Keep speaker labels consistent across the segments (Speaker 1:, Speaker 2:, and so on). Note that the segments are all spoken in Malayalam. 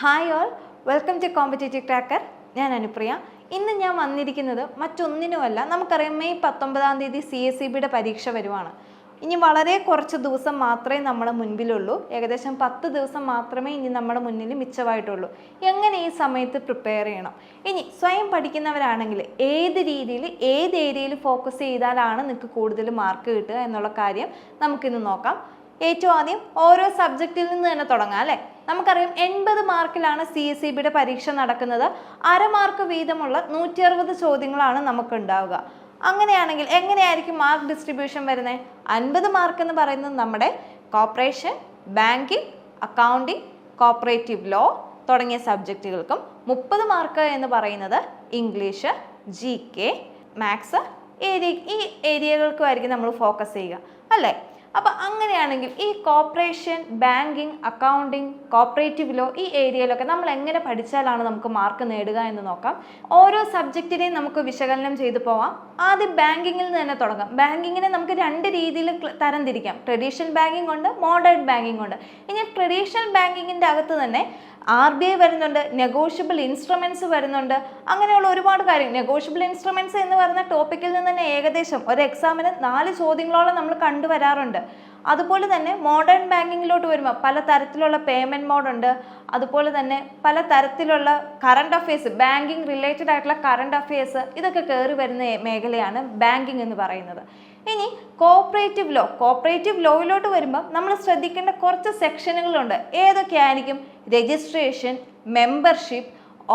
Speaker 1: Hi all, welcome to competitive tracker. ഞാൻ അനുപ്രിയ. ഇന്ന് ഞാൻ വന്നിരിക്കുന്നത് മറ്റൊന്നിനുമല്ല. നമുക്കറിയാം മെയ് 19 CSEB പരീക്ഷ വരുവാണ്. ഇനി വളരെ കുറച്ച് ദിവസം മാത്രമേ നമ്മുടെ മുൻപിലുള്ളൂ. ഏകദേശം 10 ദിവസം മാത്രമേ ഇനി നമ്മുടെ മുന്നിൽ മിച്ചമായിട്ടുള്ളൂ. എങ്ങനെ ഈ സമയത്ത് പ്രിപ്പയർ ചെയ്യണം? ഇനി സ്വയം പഠിക്കുന്നവരാണെങ്കിൽ ഏത് രീതിയിൽ ഏത് ഏരിയയിൽ ഫോക്കസ് ചെയ്താലാണ് നിങ്ങൾക്ക് കൂടുതൽ മാർക്ക് കിട്ടുക എന്നുള്ള കാര്യം നമുക്കിന്ന് നോക്കാം. ഏറ്റവും ആദ്യം ഓരോ സബ്ജക്റ്റിൽ നിന്ന് തന്നെ തുടങ്ങാം അല്ലേ. നമുക്കറിയാം 80 മാർക്കിലാണ് CSEB പരീക്ഷ നടക്കുന്നത്. അര മാർക്ക് വീതമുള്ള 160 ചോദ്യങ്ങളാണ് നമുക്ക് ഉണ്ടാവുക. അങ്ങനെയാണെങ്കിൽ എങ്ങനെയായിരിക്കും മാർക്ക് ഡിസ്ട്രിബ്യൂഷൻ വരുന്നത്? 50 മാർക്ക് എന്ന് പറയുന്നത് നമ്മുടെ corporation, banking, accounting, cooperative law തുടങ്ങിയ സബ്ജക്റ്റുകൾക്കും 30 മാർക്ക് എന്ന് പറയുന്നത് ഇംഗ്ലീഷ്, GK, മാത്സ് ഈ ഏരിയകൾക്കുമായിരിക്കും നമ്മൾ ഫോക്കസ് ചെയ്യുക അല്ലേ. അപ്പോൾ അങ്ങനെയാണെങ്കിൽ ഈ corporation, banking, accounting, cooperative law ഈ ഏരിയയിലൊക്കെ നമ്മൾ എങ്ങനെ പഠിച്ചാലാണ് നമുക്ക് മാർക്ക് നേടുക എന്ന് നോക്കാം. ഓരോ സബ്ജക്റ്റിനെയും നമുക്ക് വിശകലനം ചെയ്തു പോവാം. ആദ്യം ബാങ്കിങ്ങിൽ നിന്ന് തന്നെ തുടങ്ങാം. ബാങ്കിങ്ങിനെ നമുക്ക് 2 രീതിയിൽ തരംതിരിക്കാം. ട്രഡീഷണൽ ബാങ്കിങ് ഉണ്ട്, മോഡേൺ ബാങ്കിങ് ഉണ്ട്. ഇനി ട്രഡീഷണൽ ബാങ്കിങ്ങിൻ്റെ അകത്ത് തന്നെ RBI വരുന്നുണ്ട്, നെഗോഷ്യബിൾ ഇൻസ്ട്രുമെൻറ്റ്സ് വരുന്നുണ്ട്. അങ്ങനെയുള്ള ഒരുപാട് കാര്യം. നെഗോഷ്യബിൾ ഇൻസ്ട്രുമെൻറ്റ്സ് എന്ന് പറയുന്ന ടോപ്പിക്കിൽ നിന്ന് തന്നെ ഏകദേശം ഒരു എക്സാമിന് 4 ചോദ്യങ്ങളോളം നമ്മൾ കണ്ടുവരാറുണ്ട്. അതുപോലെ തന്നെ മോഡേൺ ബാങ്കിങ്ങിലോട്ട് വരുമ്പോൾ പല തരത്തിലുള്ള പേയ്മെൻറ്റ് മോഡുണ്ട്. അതുപോലെ തന്നെ പല തരത്തിലുള്ള കറണ്ട് അഫയേഴ്സ്, ബാങ്കിങ് റിലേറ്റഡ് ആയിട്ടുള്ള കറണ്ട് അഫയേഴ്സ് ഇതൊക്കെ കയറി വരുന്ന മേഖലയാണ് ബാങ്കിങ് എന്ന് പറയുന്നത്. ഇനി കോപ്പറേറ്റീവ് ലോയിലോട്ട് വരുമ്പോൾ നമ്മൾ ശ്രദ്ധിക്കേണ്ട കുറച്ച് സെക്ഷനുകളുണ്ട്. ഏതൊക്കെയായിരിക്കും? Registration, membership,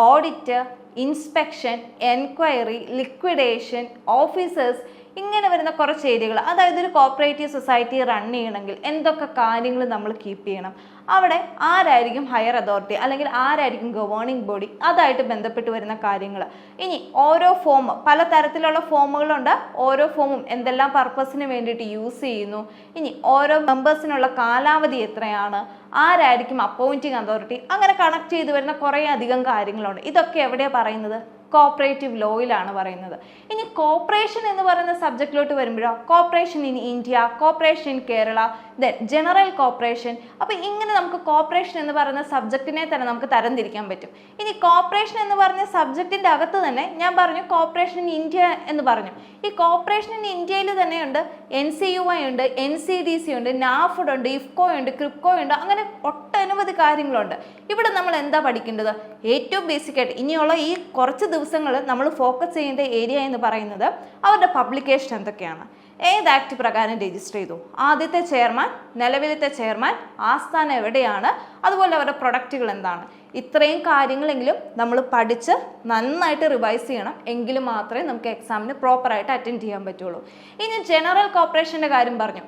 Speaker 1: audit, inspection, enquiry, liquidation, officers, ഇങ്ങനെ വരുന്ന കുറച്ച് ഏരിയകൾ. അതായത് ഒരു കോപ്പറേറ്റീവ് സൊസൈറ്റി റൺ ചെയ്യണമെങ്കിൽ എന്തൊക്കെ കാര്യങ്ങൾ നമ്മൾ കീപ്പ് ചെയ്യണം, അവിടെ ആരായിരിക്കും ഹയർ അതോറിറ്റി അല്ലെങ്കിൽ ആരായിരിക്കും ഗവേണിംഗ് ബോഡി, അതായിട്ട് ബന്ധപ്പെട്ട് വരുന്ന കാര്യങ്ങൾ. ഇനി ഓരോ ഫോം, പല തരത്തിലുള്ള ഫോമുകളുണ്ട്. ഓരോ ഫോമും എന്തെല്ലാം പർപ്പസിന് വേണ്ടിയിട്ട് യൂസ് ചെയ്യുന്നു, ഇനി ഓരോ മെമ്പേഴ്സിനുള്ള കാലാവധി എത്രയാണ്, ആരായിരിക്കും അപ്പോയിൻറ്റിംഗ് അതോറിറ്റി, അങ്ങനെ കണക്ട് ചെയ്ത് വരുന്ന കുറേ അധികം കാര്യങ്ങളുണ്ട്. ഇതൊക്കെ എവിടെയാണ് പറയുന്നത്? കോപ്പറേറ്റീവ് ലോയിലാണ് പറയുന്നത്. ഇനി കോർപ്പറേഷൻ എന്ന് പറയുന്ന സബ്ജക്റ്റിലോട്ട് വരുമ്പോഴോ corporation in India, corporation in Kerala, then general corporation. അപ്പോൾ ഇങ്ങനെ നമുക്ക് കോർപ്പറേഷൻ എന്ന് പറയുന്ന സബ്ജക്റ്റിനെ തന്നെ നമുക്ക് തരംതിരിക്കാൻ പറ്റും. ഇനി കോർപ്പറേഷൻ എന്ന് പറഞ്ഞ സബ്ജക്റ്റിൻ്റെ അകത്ത് തന്നെ ഞാൻ പറഞ്ഞു കോർപ്പറേഷൻ ഇൻ ഇന്ത്യ എന്ന് പറഞ്ഞു. ഈ കോർപ്പറേഷൻ ഇൻ ഇന്ത്യയിൽ തന്നെയുണ്ട് NCUI ഉണ്ട്, NCDC ഉണ്ട്, NAFD ഉണ്ട്, IFCO ഉണ്ട്, CRIPCO ഉണ്ട്, അങ്ങനെ ഒട്ടനവധി കാര്യങ്ങളുണ്ട്. ഇവിടെ നമ്മൾ എന്താ പഠിക്കേണ്ടത്? ഏറ്റവും ബേസിക് ആയിട്ട് ഇനിയുള്ള ഈ കുറച്ച് ദിവസങ്ങൾ നമ്മൾ ഫോക്കസ് ചെയ്യേണ്ട ഏരിയ എന്ന് പറയുന്നത് അവരുടെ പബ്ലിക്കേഷൻ എന്തൊക്കെയാണ്, ഏത് ആക്ട് പ്രകാരം രജിസ്റ്റർ ചെയ്തു, ആദ്യത്തെ ചെയർമാൻ, നിലവിലത്തെ ചെയർമാൻ, ആസ്ഥാനം എവിടെയാണ്, അതുപോലെ അവരുടെ പ്രൊഡക്റ്റുകൾ എന്താണ്. ഇത്രയും കാര്യങ്ങളെങ്കിലും നമ്മൾ പഠിച്ച് നന്നായിട്ട് റിവൈസ് ചെയ്യണം. എങ്കിലും മാത്രമേ നമുക്ക് എക്സാമിന് പ്രോപ്പറായിട്ട് അറ്റൻഡ് ചെയ്യാൻ പറ്റുള്ളൂ. ഇനി ജനറൽ കോർപ്പറേഷൻ്റെ കാര്യം പറഞ്ഞു.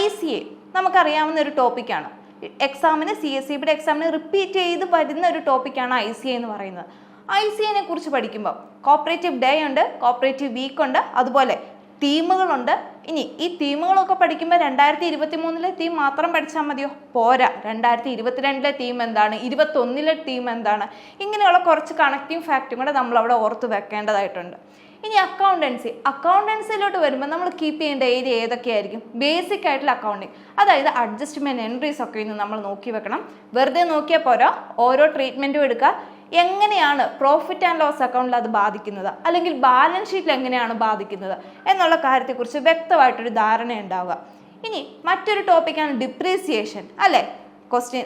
Speaker 1: ICA നമുക്കറിയാവുന്ന ഒരു ടോപ്പിക്കാണ്. എക്സാമിന് CSEB എക്സാമിന് റിപ്പീറ്റ് ചെയ്ത് വരുന്ന ഒരു ടോപ്പിക്കാണ് ICA എന്ന് പറയുന്നത്. ICAനെ കുറിച്ച് പഠിക്കുമ്പോൾ കോപ്പറേറ്റീവ് ഡേ ഉണ്ട്, കോപ്പറേറ്റീവ് വീക്ക് ഉണ്ട്, അതുപോലെ തീമുകളുണ്ട്. ഇനി ഈ തീമുകളൊക്കെ പഠിക്കുമ്പോൾ 2023 തീം മാത്രം പഠിച്ചാൽ മതിയോ? പോരാ. 2022 തീം എന്താണ്, 2021 തീം എന്താണ്, ഇങ്ങനെയുള്ള കുറച്ച് കണക്റ്റിംഗ് ഫാക്റ്റും കൂടെ നമ്മളവിടെ ഓർത്ത് വെക്കേണ്ടതായിട്ടുണ്ട്. ഇനി അക്കൗണ്ടൻസിലോട്ട് വരുമ്പോൾ നമ്മൾ കീപ്പ് ചെയ്യേണ്ട ഏരിയ ഏതൊക്കെയായിരിക്കും? ബേസിക് ആയിട്ടുള്ള അക്കൗണ്ടിങ്, അതായത് അഡ്ജസ്റ്റ്മെൻറ്റ് എൻട്രീസ് ഒക്കെ ഇന്ന് നമ്മൾ നോക്കി വെക്കണം. വെറുതെ നോക്കിയാൽ പോരാ, ഓരോ ട്രീറ്റ്മെൻറ്റും എടുക്കുക. എങ്ങനെയാണ് പ്രോഫിറ്റ് ആൻഡ് ലോസ് അക്കൗണ്ടിൽ അത് ബാധിക്കുന്നത്, അല്ലെങ്കിൽ ബാലൻസ് ഷീറ്റിൽ എങ്ങനെയാണ് ബാധിക്കുന്നത് എന്നുള്ള കാര്യത്തെക്കുറിച്ച് വ്യക്തമായിട്ടൊരു ധാരണ ഉണ്ടാവുക. ഇനി മറ്റൊരു ടോപ്പിക്കാണ് ഡിപ്രീസിയേഷൻ അല്ലേ.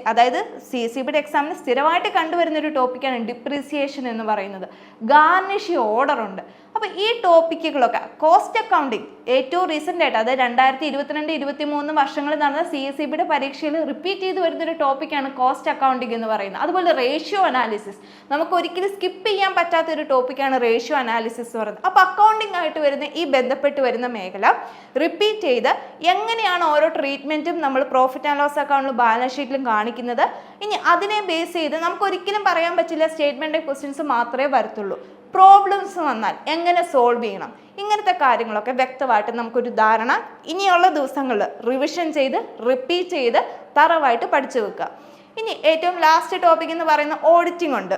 Speaker 1: അതായത് CSEB എക്സാമിന് സ്ഥിരമായിട്ട് കണ്ടുവരുന്ന ഒരു ടോപ്പിക്കാണ് ഡിപ്രീസിയേഷൻ എന്ന് പറയുന്നത്. ഗാർണിഷ് ഓർഡർ ഉണ്ട്. അപ്പോൾ ഈ ടോപ്പിക്കുകളൊക്കെ കോസ്റ്റ് അക്കൗണ്ടിങ് ഏറ്റവും റീസെൻ്റ് ആയിട്ട്, അതായത് 2022-23 വർഷങ്ങളിൽ നടന്ന CSEB പരീക്ഷയിൽ റിപ്പീറ്റ് ചെയ്ത് വരുന്നൊരു ടോപ്പിക്കാണ് കോസ്റ്റ് അക്കൗണ്ടിങ് എന്ന് പറയുന്നത്. അതുപോലെ റേഷ്യോ അനാലിസിസ്, നമുക്ക് ഒരിക്കലും സ്കിപ്പ് ചെയ്യാൻ പറ്റാത്തൊരു ടോപ്പിക്കാണ് റേഷ്യോ അനാലിസിസ് എന്ന് പറയുന്നത്. അപ്പോൾ അക്കൗണ്ടിങ് ആയിട്ട് വരുന്ന ഈ ബന്ധപ്പെട്ട് വരുന്ന മേഖല റിപ്പീറ്റ് ചെയ്ത് എങ്ങനെയാണ് ഓരോ ട്രീറ്റ്മെൻറ്റും നമ്മൾ പ്രോഫിറ്റ് ആൻഡ് ലോസ് അക്കൗണ്ടിൽ ബാലൻസ് ഷീറ്റിലും കാണിക്കുന്നത്. ഇനി അതിനെ ബേസ് ചെയ്ത് നമുക്ക് ഒരിക്കലും പറയാൻ പറ്റില്ല സ്റ്റേറ്റ്മെൻറ്റ് ക്വസ്റ്റ്യൻസ് മാത്രമേ വരത്തുള്ളൂ. പ്രോബ്ലംസ് വന്നാൽ എങ്ങനെ സോൾവ് ചെയ്യണം, ഇങ്ങനത്തെ കാര്യങ്ങളൊക്കെ വ്യക്തമായിട്ട് നമുക്കൊരു ധാരണ ഇനിയുള്ള ദിവസങ്ങളിൽ റിവിഷൻ ചെയ്ത് റിപ്പീറ്റ് ചെയ്ത് തറവായിട്ട് പഠിച്ചു വെക്കുക. ഇനി ഏറ്റവും ലാസ്റ്റ് ടോപ്പിക് എന്ന് പറയുന്ന ഓഡിറ്റിംഗ് ഉണ്ട്.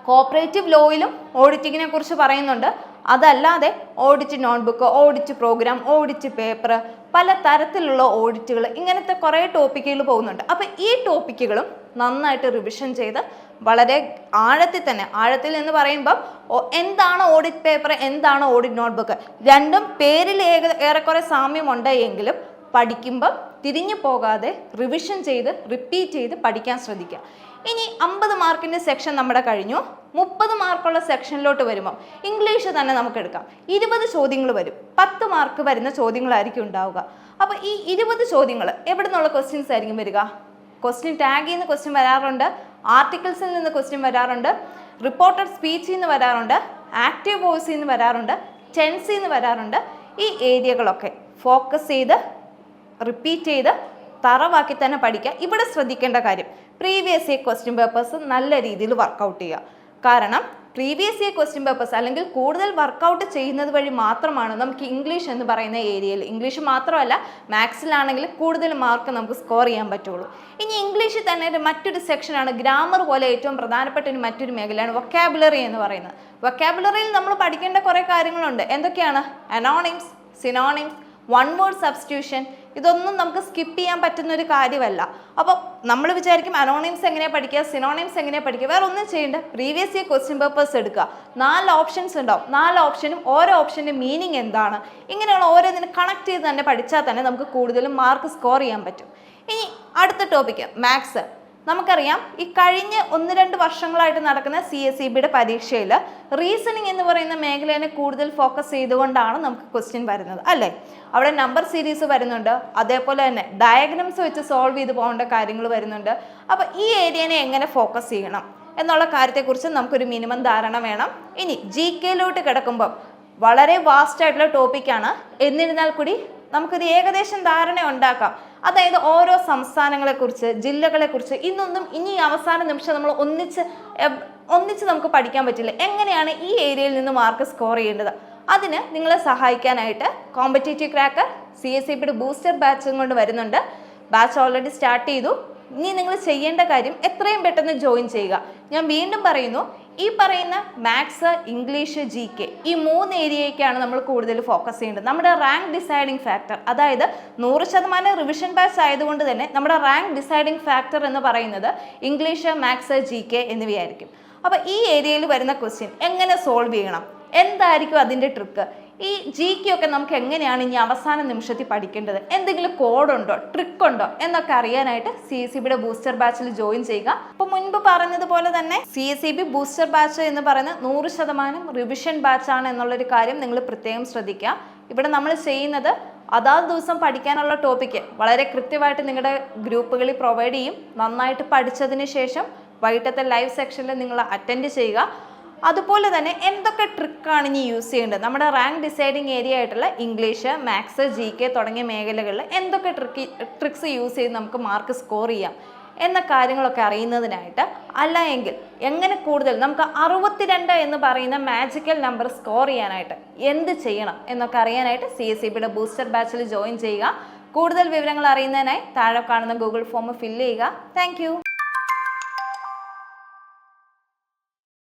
Speaker 1: കോപ്പറേറ്റീവ് ലോയിലും ഓഡിറ്റിങ്ങിനെ കുറിച്ച് പറയുന്നുണ്ട്. അതല്ലാതെ audit notebook, audit program, audit paper, പല തരത്തിലുള്ള ഓഡിറ്റുകൾ, ഇങ്ങനത്തെ കുറേ ടോപ്പിക്കുകൾ പോകുന്നുണ്ട്. അപ്പോൾ ഈ ടോപ്പിക്കുകളും നന്നായിട്ട് റിവിഷൻ ചെയ്ത് വളരെ ആഴത്തിൽ എന്ന് പറയുമ്പം എന്താണ് ഓഡിറ്റ് പേപ്പർ, എന്താണ് ഓഡിറ്റ് നോട്ട്ബുക്ക്, രണ്ടും പേരിൽ ഏറെക്കുറെ സാമ്യമുണ്ട് എങ്കിലും പഠിക്കുമ്പം തിരിഞ്ഞു പോകാതെ റിവിഷൻ ചെയ്ത് റിപ്പീറ്റ് ചെയ്ത് പഠിക്കാൻ ശ്രദ്ധിക്കുക. ഇനി 50 മാർക്കിൻ്റെ സെക്ഷൻ നമ്മുടെ കഴിഞ്ഞു. 30 മാർക്കുള്ള സെക്ഷനിലോട്ട് വരുമ്പം ഇംഗ്ലീഷ് തന്നെ നമുക്ക് എടുക്കാം. 20 ചോദ്യങ്ങൾ വരും. 10 മാർക്ക് വരുന്ന ചോദ്യങ്ങളായിരിക്കും ഉണ്ടാവുക. അപ്പോൾ ഈ 20 ചോദ്യങ്ങൾ എവിടെ നിന്നുള്ള ക്വസ്റ്റ്യൻസ് ആയിരിക്കും വരിക? ക്വസ്റ്റ്യൻ ടാഗിൽ നിന്ന് ക്വസ്റ്റ്യൻ വരാറുണ്ട്, ആർട്ടിക്കിൾസിൽ നിന്ന് ക്വസ്റ്റ്യൻ വരാറുണ്ട്, റിപ്പോർട്ടഡ് സ്പീച്ചിൽ നിന്ന് വരാറുണ്ട്, ആക്റ്റീവ് വോയിസിൽ നിന്ന് വരാറുണ്ട്, ടെൻസിൽ നിന്ന് വരാറുണ്ട്. ഈ ഏരിയകളൊക്കെ ഫോക്കസ് ചെയ്ത് റിപ്പീറ്റ് ചെയ്ത് തറവാക്കി തന്നെ പഠിക്കുക. ഇവിടെ ശ്രദ്ധിക്കേണ്ട കാര്യം, പ്രീവിയസ് ഇയർ ക്വസ്റ്റ്യൻ പേപ്പേഴ്സ് നല്ല രീതിയിൽ വർക്കൗട്ട് ചെയ്യുക. കാരണം പ്രീവിയസ് ഇയർ ക്വസ്റ്റ്യൻ പേപ്പേഴ്സ് അല്ലെങ്കിൽ കൂടുതൽ വർക്കൗട്ട് ചെയ്യുന്നത് വഴി മാത്രമാണ് നമുക്ക് ഇംഗ്ലീഷ് എന്ന് പറയുന്ന ഏരിയയിൽ, ഇംഗ്ലീഷ് മാത്രമല്ല മാത്സിലാണെങ്കിലും കൂടുതൽ മാർക്ക് നമുക്ക് സ്കോർ ചെയ്യാൻ പറ്റുള്ളൂ. ഇനി ഇംഗ്ലീഷിൽ തന്നെ മറ്റൊരു സെക്ഷനാണ് ഗ്രാമർ പോലെ ഏറ്റവും പ്രധാനപ്പെട്ട മറ്റൊരു മേഖലയാണ് വൊക്കാബുലറി എന്ന് പറയുന്നത്. വൊക്കാബുലറിയിൽ നമ്മൾ പഠിക്കേണ്ട കുറേ കാര്യങ്ങളുണ്ട്. എന്തൊക്കെയാണ്? അനോണിംസ്, സിനോണിംസ്, വൺ വേർഡ് സബ്സ്റ്റിറ്റ്യൂഷൻ. ഇതൊന്നും നമുക്ക് സ്കിപ്പ് ചെയ്യാൻ പറ്റുന്ന ഒരു കാര്യമല്ല. അപ്പോൾ നമ്മൾ വിചാരിക്കും അനോണിംസ് എങ്ങനെയാണ് പഠിക്കുക, സിനോണിംസ് എങ്ങനെയാണ് പഠിക്കുക. വേറെ ഒന്നും ചെയ്യേണ്ട, പ്രീവിയസ് ഇയർ ക്വസ്റ്റ്യൻ പേപ്പേഴ്സ് എടുക്കുക. 4 ഓപ്ഷൻസ് ഉണ്ടാവും. 4 ഓപ്ഷനും ഓരോ ഓപ്ഷൻ്റെ മീനിങ് എന്താണ്, ഇങ്ങനെയുള്ള ഓരോന്നിനും കണക്ട് ചെയ്ത് തന്നെ പഠിച്ചാൽ തന്നെ നമുക്ക് കൂടുതലും മാർക്ക് സ്കോർ ചെയ്യാൻ പറ്റും. ഇനി അടുത്ത ടോപ്പിക്ക് മാത്സ്. നമുക്കറിയാം ഈ കഴിഞ്ഞ 1-2 വർഷങ്ങളായിട്ട് നടക്കുന്ന CSEBയുടെ പരീക്ഷയിൽ റീസണിങ് എന്ന് പറയുന്ന മേഖലയെ കൂടുതൽ ഫോക്കസ് ചെയ്തുകൊണ്ടാണ് നമുക്ക് ക്വസ്റ്റ്യൻ വരുന്നത് അല്ലേ. അവിടെ നമ്പർ സീരീസ് വരുന്നുണ്ട്, അതേപോലെ തന്നെ ഡയഗ്രാംസ് വെച്ച് സോൾവ് ചെയ്ത് പോകേണ്ട കാര്യങ്ങൾ വരുന്നുണ്ട്. അപ്പോൾ ഈ ഏരിയനെ എങ്ങനെ ഫോക്കസ് ചെയ്യണം എന്നുള്ള കാര്യത്തെക്കുറിച്ച് നമുക്കൊരു മിനിമം ധാരണ വേണം. ഇനി GKയിലോട്ട് കിടക്കുമ്പം വളരെ വാസ്റ്റ് ആയിട്ടുള്ള ടോപ്പിക്കാണ്. എന്നിരുന്നാൽ കൂടി നമുക്കൊരു ഏകദേശം ധാരണ ഉണ്ടാക്കാം. അതായത് ഓരോ സംസ്ഥാനങ്ങളെക്കുറിച്ച്, ജില്ലകളെക്കുറിച്ച് ഇനി അവസാന നിമിഷം നമ്മൾ ഒന്നിച്ച് നമുക്ക് പഠിക്കാൻ പറ്റില്ല. എങ്ങനെയാണ് ഈ ഏരിയയിൽ നിന്ന് മാർക്ക് സ്കോർ ചെയ്യേണ്ടത്? അതിന് നിങ്ങളെ സഹായിക്കാനായിട്ട് കോമ്പറ്റേറ്റീവ് ക്രാക്കർ CSEBയുടെ ബൂസ്റ്റർ ബാച്ചും കൊണ്ട് വരുന്നുണ്ട്. ബാച്ച് ഓൾറെഡി സ്റ്റാർട്ട് ചെയ്തു. ഇനി നിങ്ങൾ ചെയ്യേണ്ട കാര്യം എത്രയും പെട്ടെന്ന് ജോയിൻ ചെയ്യുക. ഞാൻ വീണ്ടും പറയുന്നു, ഈ പറയുന്ന മാത്സ്, ഇംഗ്ലീഷ്, GK ഈ 3 ഏരിയയ്ക്കാണ് നമ്മൾ കൂടുതൽ ഫോക്കസ് ചെയ്യേണ്ടത്. നമ്മുടെ റാങ്ക് ഡിസൈഡിങ് ഫാക്ടർ, അതായത് 100% റിവിഷൻ ബാച്ച് ആയതുകൊണ്ട് തന്നെ നമ്മുടെ റാങ്ക് ഡിസൈഡിങ് ഫാക്ടർ എന്ന് പറയുന്നത് ഇംഗ്ലീഷ്, മാത്സ്, GK എന്നിവയായിരിക്കും. അപ്പോൾ ഈ ഏരിയയിൽ വരുന്ന ക്വസ്റ്റ്യൻ എങ്ങനെ സോൾവ് ചെയ്യണം, എന്തായിരിക്കും അതിൻ്റെ ട്രിക്ക്, ഈ GK ഒക്കെ നമുക്ക് എങ്ങനെയാണ് ഇനി അവസാന നിമിഷത്തിൽ പഠിക്കേണ്ടത്, എന്തെങ്കിലും കോഡുണ്ടോ, ട്രിക്കുണ്ടോ എന്നൊക്കെ അറിയാനായിട്ട് CSEBയുടെ ബൂസ്റ്റർ ബാച്ചിൽ ജോയിൻ ചെയ്യുക. അപ്പോൾ മുൻപ് പറഞ്ഞതുപോലെ തന്നെ CSEB ബൂസ്റ്റർ ബാച്ച് എന്ന് പറയുന്നത് 100% റിവിഷൻ ബാച്ചാണ് എന്നുള്ളൊരു കാര്യം നിങ്ങൾ പ്രത്യേകം ശ്രദ്ധിക്കുക. ഇവിടെ നമ്മൾ ചെയ്യുന്നത് അതാത് ദിവസം പഠിക്കാനുള്ള ടോപ്പിക്ക് വളരെ കൃത്യമായിട്ട് നിങ്ങളുടെ ഗ്രൂപ്പുകളിൽ പ്രൊവൈഡ് ചെയ്യും. നന്നായിട്ട് പഠിച്ചതിന് ശേഷം വൈകിട്ടത്തെ ലൈവ് സെക്ഷനിൽ നിങ്ങൾ അറ്റൻഡ് ചെയ്യുക. അതുപോലെ തന്നെ എന്തൊക്കെ ട്രിക്കാണ് ഇനി യൂസ് ചെയ്യേണ്ടത്, നമ്മുടെ റാങ്ക് ഡിസൈഡിങ് ഏരിയ ആയിട്ടുള്ള ഇംഗ്ലീഷ്, മാത്സ്, GK തുടങ്ങിയ മേഖലകളിൽ എന്തൊക്കെ ട്രിക്സ് യൂസ് ചെയ്ത് നമുക്ക് മാർക്ക് സ്കോർ ചെയ്യാം എന്ന കാര്യങ്ങളൊക്കെ അറിയുന്നതിനായിട്ട്, അല്ല എങ്കിൽ എങ്ങനെ കൂടുതൽ നമുക്ക് 62 എന്ന് പറയുന്ന മാജിക്കൽ നമ്പർ സ്കോർ ചെയ്യാനായിട്ട് എന്ത് ചെയ്യണം എന്നൊക്കെ അറിയാനായിട്ട് CSEBയുടെ ബൂസ്റ്റർ ബാച്ചിൽ ജോയിൻ ചെയ്യുക. കൂടുതൽ വിവരങ്ങൾ അറിയുന്നതിനായി താഴെ കാണുന്ന ഗൂഗിൾ ഫോം ഫില്ല് ചെയ്യുക. താങ്ക്